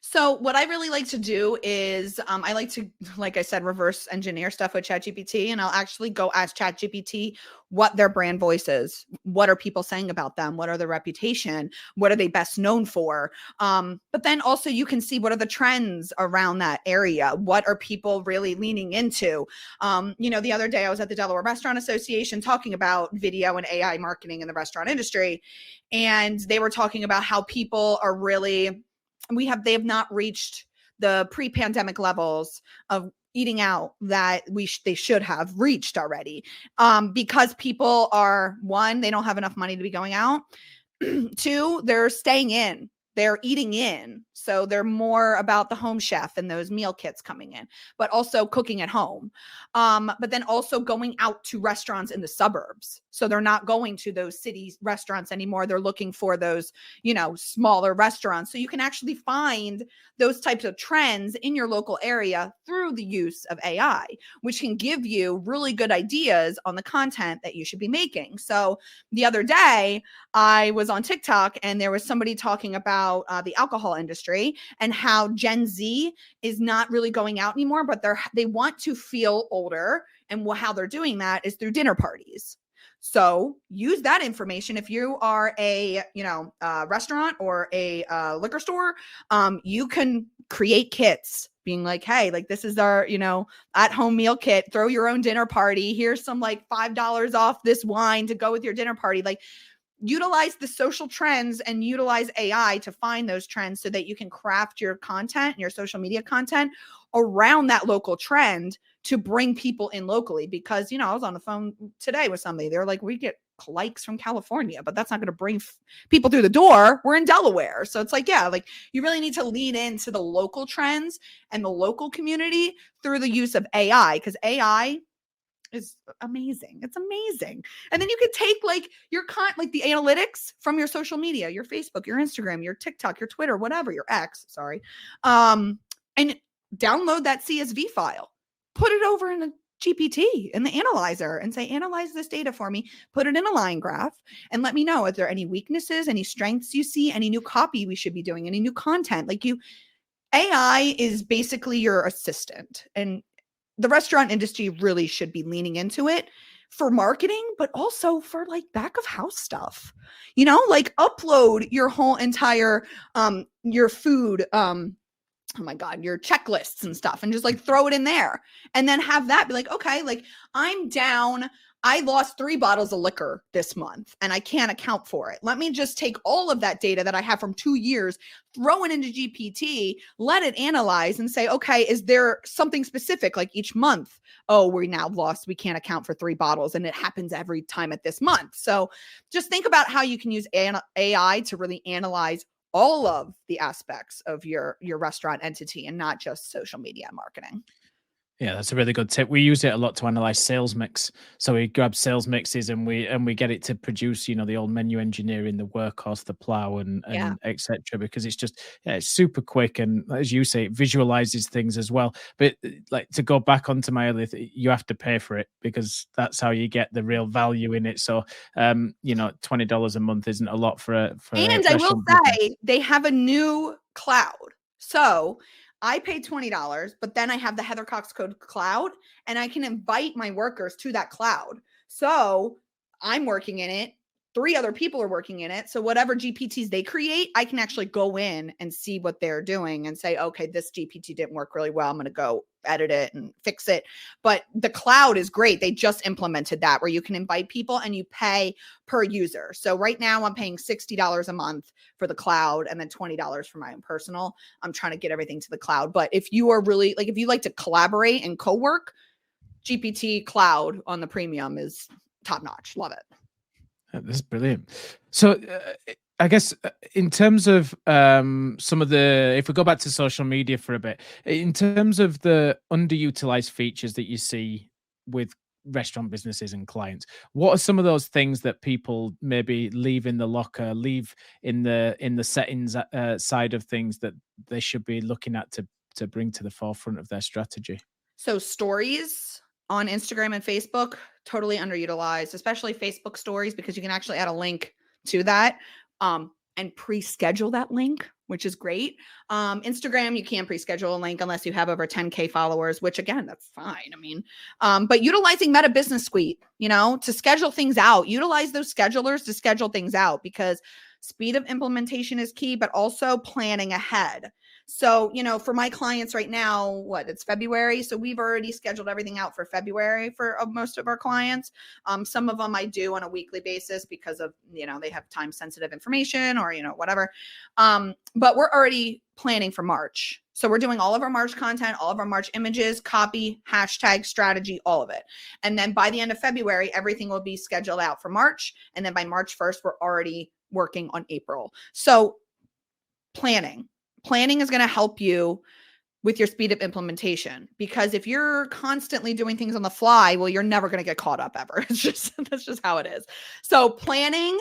So what I really like to do is I like to, like I said, reverse engineer stuff with ChatGPT, and I'll actually go ask ChatGPT what their brand voice is. What are people saying about them? What are their reputation? What are they best known for? But then also you can see what are the trends around that area. What are people really leaning into? The other day I was at the Delaware Restaurant Association talking about video and AI marketing in the restaurant industry. And they were talking about how people are really, they have not reached the pre-pandemic levels of eating out that they should have reached already, because people are, one, they don't have enough money to be going out. Two, they're staying in, they're eating in. So they're more about the home chef and those meal kits coming in, but also cooking at home. But then also going out to restaurants in the suburbs. So they're not going to those city restaurants anymore. They're looking for those, smaller restaurants. So you can actually find those types of trends in your local area through the use of AI, which can give you really good ideas on the content that you should be making. So the other day I was on TikTok and there was somebody talking about the alcohol industry and how Gen Z is not really going out anymore, but they want to feel older. And how they're doing that is through dinner parties. So use that information. If you are a, restaurant or a liquor store, you can create kits being like, hey, like this is our, at-home meal kit, throw your own dinner party. Here's some like $5 off this wine to go with your dinner party. Like, utilize the social trends and utilize AI to find those trends so that you can craft your content and your social media content around that local trend to bring people in locally. Because, I was on the phone today with somebody. They're like, we get likes from California, but that's not going to bring people through the door. We're in Delaware. So it's like, yeah, like you really need to lean into the local trends and the local community through the use of AI, because AI is amazing. It's amazing. And then you could take like your like the analytics from your social media, your Facebook, your Instagram, your TikTok, your Twitter, whatever, your X, sorry. And download that CSV file, put it over in a GPT in the analyzer and say, analyze this data for me, put it in a line graph and let me know if there are any weaknesses, any strengths you see, any new copy we should be doing, any new content. AI is basically your assistant, and the restaurant industry really should be leaning into it for marketing, but also for like back of house stuff, like upload your whole entire, your food, oh my God, your checklists and stuff, and just like throw it in there and then have that be like, okay, like I lost 3 bottles of liquor this month and I can't account for it. Let me just take all of that data that I have from 2 years, throw it into GPT, let it analyze and say, okay, is there something specific like each month? Oh, we can't account for 3 bottles. And it happens every time at this month. So just think about how you can use AI to really analyze all of the aspects of your restaurant entity and not just social media marketing. Yeah, that's a really good tip. We use it a lot to analyze sales mix. So we grab sales mixes and we get it to produce, the old menu engineering, the workhorse, the plow, and etc. Because it's just it's super quick, and as you say, it visualizes things as well. But like to go back onto my earlier, you have to pay for it because that's how you get the real value in it. So $20 a month isn't a lot for a. And I will say they have a new cloud. So I pay $20, but then I have the Heather Cox Code Cloud, and I can invite my workers to that cloud. So I'm working in it. 3 other people are working in it. So whatever GPTs they create, I can actually go in and see what they're doing and say, okay, this GPT didn't work really well. I'm going to go edit it and fix it. But the cloud is great. They just implemented that where you can invite people and you pay per user. So right now I'm paying $60 a month for the cloud and then $20 for my own personal. I'm trying to get everything to the cloud. But if you are really if you like to collaborate and co-work, GPT cloud on the premium is top notch. Love it. That's brilliant. So I guess in terms of some of the, if we go back to social media for a bit, in terms of the underutilized features that you see with restaurant businesses and clients, what are some of those things that people maybe leave in the locker, leave in the settings side of things that they should be looking at to bring to the forefront of their strategy? So stories on Instagram and Facebook, totally underutilized, especially Facebook stories, because you can actually add a link to that and pre-schedule that link, which is great. Instagram, you can't pre-schedule a link unless you have over 10K followers, which again, that's fine. I mean, but utilizing Meta Business Suite, to schedule things out, utilize those schedulers to schedule things out, because speed of implementation is key, but also planning ahead. So, for my clients right now, it's February. So we've already scheduled everything out for February for most of our clients. Some of them I do on a weekly basis because of, they have time sensitive information or, whatever. But we're already planning for March. So we're doing all of our March content, all of our March images, copy, hashtag, strategy, all of it. And then by the end of February, everything will be scheduled out for March. And then by March 1st, we're already working on April. So planning is going to help you with your speed of implementation, because if you're constantly doing things on the fly, well, you're never going to get caught up ever. That's just how it is. So planning,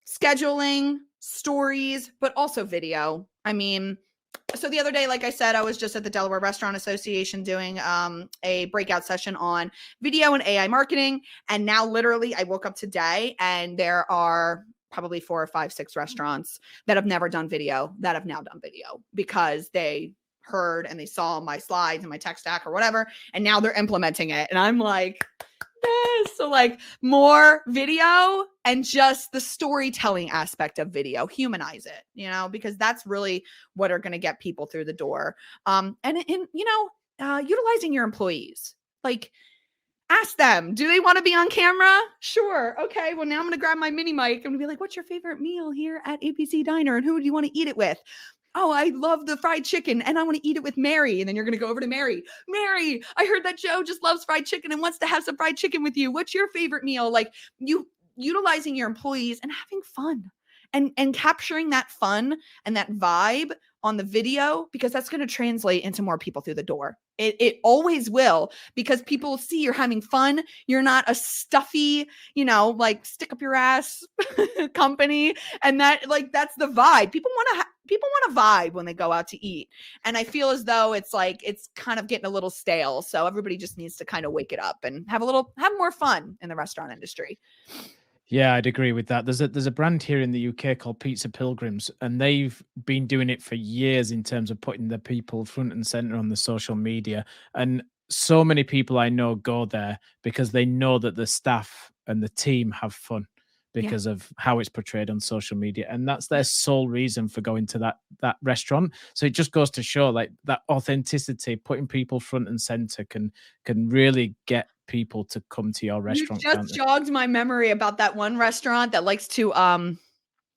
scheduling, stories, but also video. I mean, so the other day, like I said, I was just at the Delaware Restaurant Association doing a breakout session on video and AI marketing. And now literally I woke up today and there are probably 4 or 5, 6 restaurants that have never done video that have now done video, because they heard and they saw my slides and my tech stack or whatever, and now they're implementing it. And I'm like, yes. So like more video and just the storytelling aspect of video, humanize it, because that's really what are going to get people through the door. Utilizing your employees, like, ask them, do they want to be on camera? Sure. Okay. Well, now I'm going to grab my mini mic. I'm going to be like, what's your favorite meal here at ABC Diner? And who do you want to eat it with? Oh, I love the fried chicken and I want to eat it with Mary. And then you're going to go over to Mary. Mary, I heard that Joe just loves fried chicken and wants to have some fried chicken with you. What's your favorite meal? Like, you utilizing your employees and having fun and capturing that fun and that vibe on the video, because that's going to translate into more people through the door. It always will, because people see you're having fun. You're not a stuffy, like stick up your ass company. And that's the vibe. People want to vibe when they go out to eat. And I feel as though it's kind of getting a little stale. So everybody just needs to kind of wake it up and have more fun in the restaurant industry. Yeah, I'd agree with that. There's a brand here in the UK called Pizza Pilgrims, and they've been doing it for years in terms of putting the people front and center on the social media. And so many people I know go there because they know that the staff and the team have fun because of how it's portrayed on social media, and that's their sole reason for going to that restaurant. So it just goes to show, like, that authenticity, putting people front and center can really get people to come to your restaurant. You just jogged my memory about that one restaurant that likes to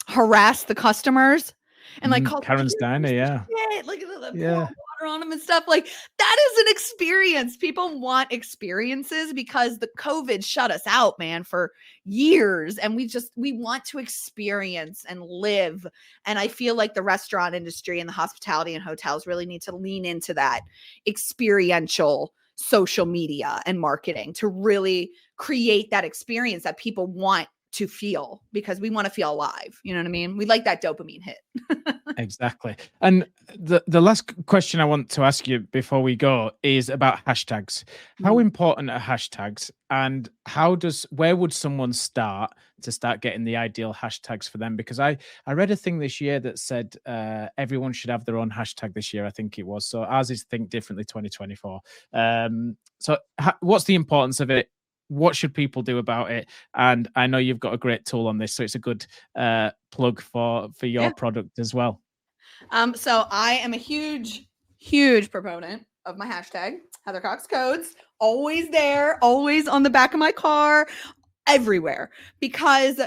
harass the customers and like call Karen's Diner. Yeah, like water on them and stuff. Like, that is an experience. People want experiences because the COVID shut us out, man, for years, and we want to experience and live. And I feel like the restaurant industry and the hospitality and hotels really need to lean into that experiential social media and marketing to really create that experience that people want to feel, because we want to feel alive. You know what I mean? We like that dopamine hit. Exactly. And the last question I want to ask you before we go is about hashtags. How important are hashtags, and where would someone start to start getting the ideal hashtags for them? Because I read a thing this year that said everyone should have their own hashtag this year, I think it was. So ours is Think Differently 2024. So what's the importance of it? What should people do about it? And I know you've got a great tool on this, so it's a good plug for your product as well. So I am a huge proponent of my hashtag, Heather Cox Codes. Always there, always on the back of my car, everywhere. Because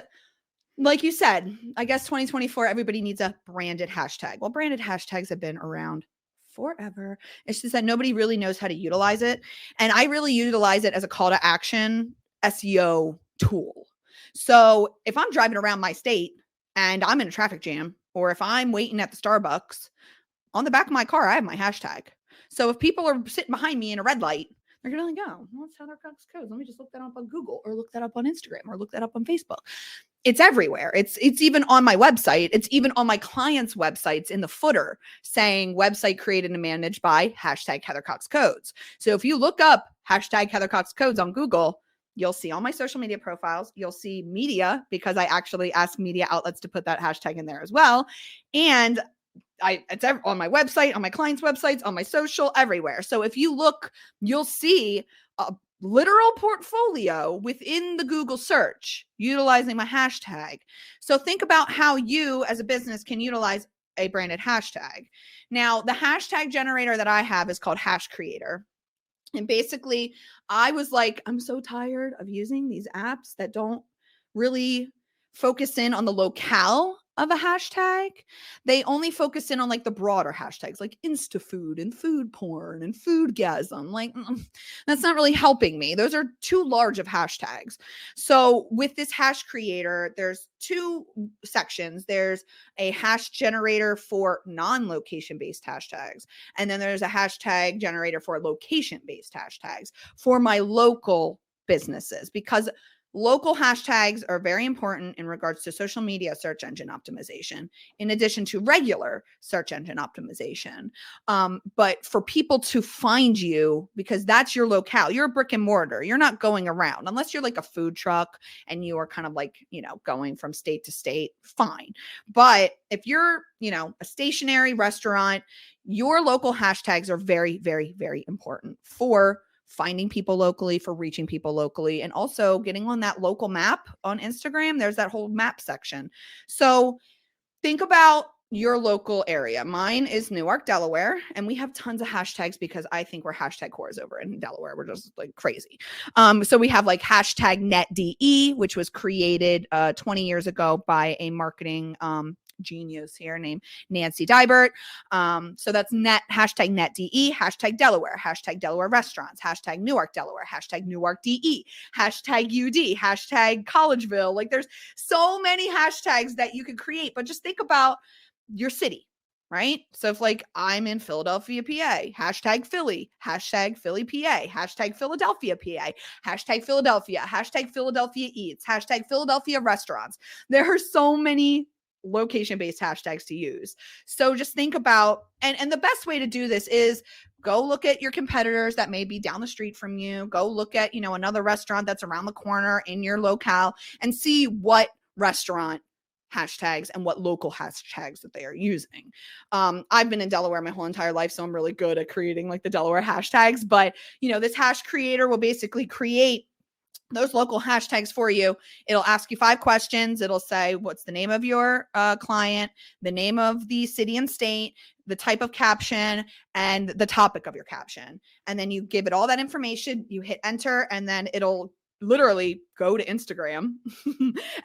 like you said, I guess 2024, everybody needs a branded hashtag. Well, branded hashtags have been around forever. It's just that nobody really knows how to utilize it. And I really utilize it as a call to action SEO tool. So if I'm driving around my state and I'm in a traffic jam, or if I'm waiting at the Starbucks, on the back of my car, I have my hashtag. So if people are sitting behind me in a red light, they're going to go, well, it's Heather Cox Codes. Let me just look that up on Google, or look that up on Instagram, or look that up on Facebook. It's everywhere. It's even on my website. It's even on my clients' websites in the footer saying website created and managed by hashtag Heather Cox Codes. So if you look up hashtag Heather Cox Codes on Google, you'll see all my social media profiles. You'll see media, because I actually ask media outlets to put that hashtag in there as well. And it's on my website, on my clients' websites, on my social, everywhere. So if you look, you'll see a literal portfolio within the Google search utilizing my hashtag. So think about how you as a business can utilize a branded hashtag. Now, the hashtag generator that I have is called Hash Creator. And basically, I was like, I'm so tired of using these apps that don't really focus in on the locale of a hashtag. They only focus in on like the broader hashtags like InstaFood and food porn and foodgasm. Like, that's not really helping me. Those are too large of hashtags. So with this Hash Creator, there's two sections. There's a hash generator for non-location based hashtags. And then there's a hashtag generator for location based hashtags for my local businesses, because local hashtags are very important in regards to social media search engine optimization, in addition to regular search engine optimization. But for people to find you, because that's your locale, you're a brick and mortar, you're not going around, unless you're like a food truck and you are kind of like, going from state to state, fine. But if you're, a stationary restaurant, your local hashtags are very, very, very important for finding people locally, for reaching people locally, and also getting on that local map on Instagram. There's that whole map section. So think about your local area. Mine is Newark, Delaware, and we have tons of hashtags because I think we're hashtag whores over in Delaware. We're just like crazy. So we have like hashtag NetDE, which was created 20 years ago by a marketing genius here named Nancy Dybert. So that's hashtag NetDE, hashtag Delaware, hashtag Delaware restaurants, hashtag Newark, Delaware, hashtag Newark DE, hashtag UD, hashtag Collegeville. Like, there's so many hashtags that you could create, but just think about your city, right? So if like I'm in Philadelphia, PA, hashtag Philly, hashtag Philly, PA, hashtag Philadelphia, PA, hashtag Philadelphia, hashtag Philadelphia Eats, hashtag Philadelphia restaurants. There are so many location-based hashtags to use. So just think about, and the best way to do this is go look at your competitors that may be down the street from you. Go look at, another restaurant that's around the corner in your locale and see what restaurant hashtags and what local hashtags that they are using. I've been in Delaware my whole entire life, so I'm really good at creating like the Delaware hashtags. But, this Hash Creator will basically create those local hashtags for you. It'll ask you 5 questions. It'll say, what's the name of your client, the name of the city and state, the type of caption, and the topic of your caption. And then you give it all that information, you hit enter, and then it'll literally go to Instagram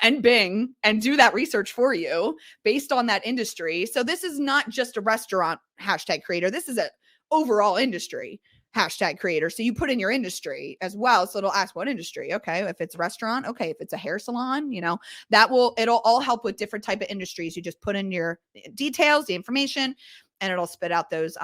and Bing and do that research for you based on that industry. So this is not just a restaurant hashtag creator. This is an overall industry hashtag creator. So you put in your industry as well. So it'll ask what industry. Okay. If it's restaurant, okay. If it's a hair salon, it'll all help with different type of industries. You just put in your details, the information, and it'll spit out those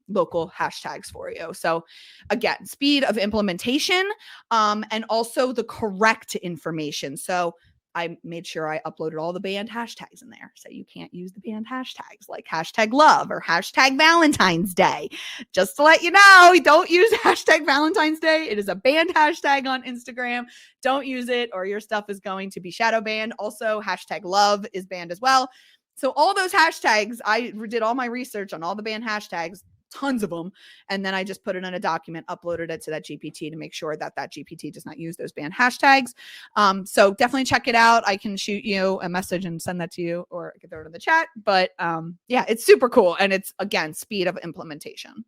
local hashtags for you. So again, speed of implementation, and also the correct information. So I made sure I uploaded all the banned hashtags in there. So you can't use the banned hashtags like hashtag love or hashtag Valentine's Day. Just to let you know, don't use hashtag Valentine's Day. It is a banned hashtag on Instagram. Don't use it or your stuff is going to be shadow banned. Also, hashtag love is banned as well. So all those hashtags, I did all my research on all the banned hashtags, tons of them. And then I just put it in a document, uploaded it to that GPT to make sure that GPT does not use those banned hashtags. So definitely check it out. I can shoot you a message and send that to you, or I can throw it in the chat. But yeah, it's super cool. And it's, again, speed of implementation.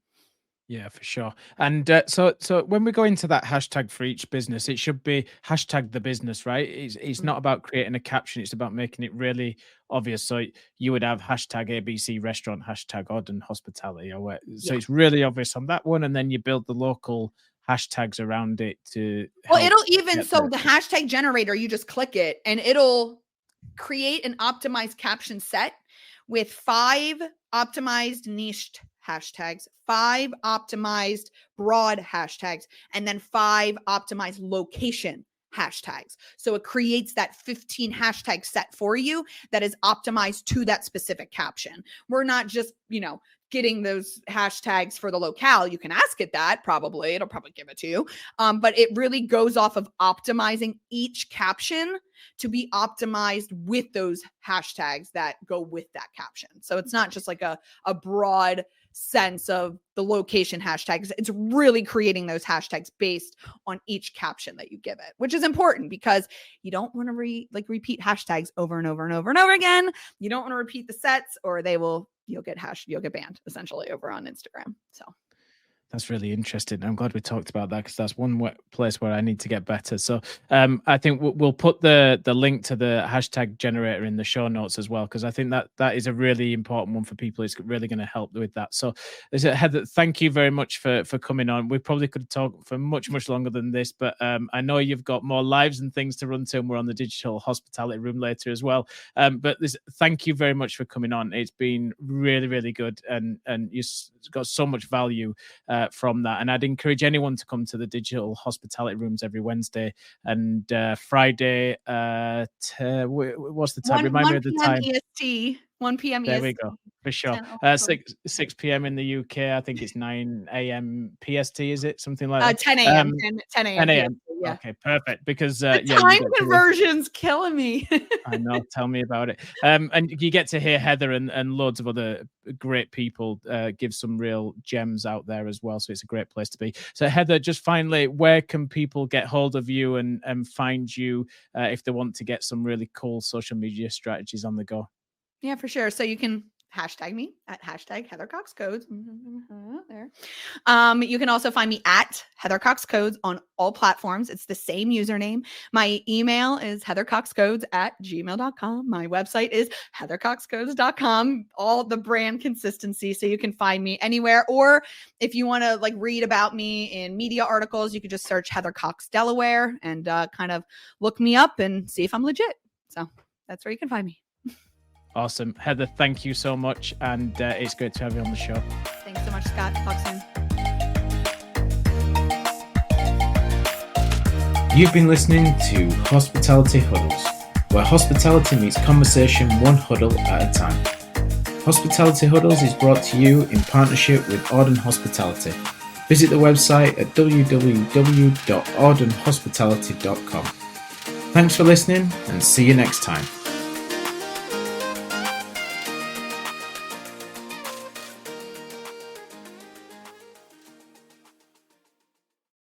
Yeah, for sure. And so when we go into that hashtag for each business, it should be hashtag the business, right? It's not about creating a caption. It's about making it really obvious. So you would have hashtag ABC restaurant, hashtag Odden hospitality, or what. So it's really obvious on that one. And then you build the local hashtags around it to. Well, it'll even, so the hashtag generator, you just click it and it'll create an optimized caption set with 5 optimized niched hashtags, 5 optimized broad hashtags, and then 5 optimized location hashtags. So it creates that 15 hashtag set for you that is optimized to that specific caption. We're not just, getting those hashtags for the locale. You can ask it that, probably. It'll probably give it to you. But it really goes off of optimizing each caption to be optimized with those hashtags that go with that caption. So it's not just like a broad sense of the location hashtags. It's really creating those hashtags based on each caption that you give it, which is important because you don't want to repeat hashtags over and over and over and over again. You don't want to repeat the sets, or you'll get banned essentially over on Instagram. So that's really interesting. I'm glad we talked about that because that's one place where I need to get better. So I think we'll put the link to the hashtag generator in the show notes as well, because I think that is a really important one for people. It's really going to help with that. So Heather, thank you very much for coming on. We probably could talk for much, much longer than this, but I know you've got more lives and things to run to, and we're on the digital hospitality room later as well. But thank you very much for coming on. It's been really, really good, and you've got so much value from that. And I'd encourage anyone to come to the digital hospitality rooms every Wednesday and Friday. What's the time? Remind me of the time. EST. 1 p.m. There EST. we go. For sure. 6 p.m. in the UK. I think it's 9 a.m. PST, is it? Something like that. 10 a.m. 10 a.m. 10 a.m. Yeah. Okay, perfect. Because the time conversion's killing me. I know. Tell me about it. And you get to hear Heather and loads of other great people give some real gems out there as well. So it's a great place to be. So Heather, just finally, where can people get hold of you and find you if they want to get some really cool social media strategies on the go? Yeah, for sure. So you can hashtag me at hashtag Heather Cox Codes. There. You can also find me at Heather Cox Codes on all platforms. It's the same username. My email is heathercoxcodes@gmail.com. My website is heathercoxcodes.com. All the brand consistency, so you can find me anywhere. Or if you want to read about me in media articles, you could just search Heather Cox Delaware and kind of look me up and see if I'm legit. So that's where you can find me. Awesome. Heather, thank you so much. And it's great to have you on the show. Thanks so much, Scott. Talk soon. You've been listening to Hospitality Huddles, where hospitality meets conversation one huddle at a time. Hospitality Huddles is brought to you in partnership with Auden Hospitality. Visit the website at www.audenhospitality.com. Thanks for listening and see you next time.